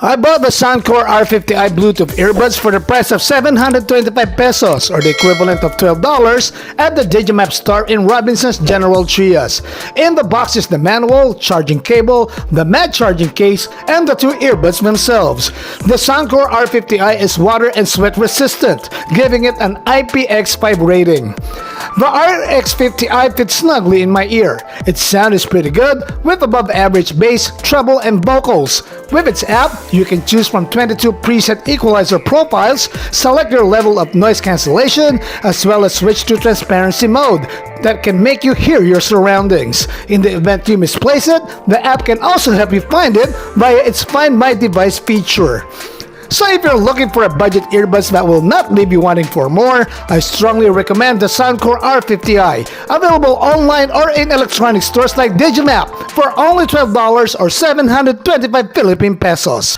I bought the Soundcore R50i Bluetooth earbuds for the price of 725 pesos or the equivalent of $12 at the Digimap store in Robinson's General Trias. In the box is the manual, charging cable, the mag charging case, and the two earbuds themselves. The Soundcore R50i is water and sweat resistant, giving it an IPX5 rating. The RX50i fits snugly in my ear. Its sound is pretty good, with above average bass, treble, and vocals. With its app, you can choose from 22 preset equalizer profiles, select your level of noise cancellation, as well as switch to transparency mode that can make you hear your surroundings. In the event you misplace it, the app can also help you find it via its Find My Device feature. So if you're looking for a budget earbuds that will not leave you wanting for more, I strongly recommend the Soundcore R50i, available online or in electronic stores like Digimap for only $12 or 725 Philippine pesos.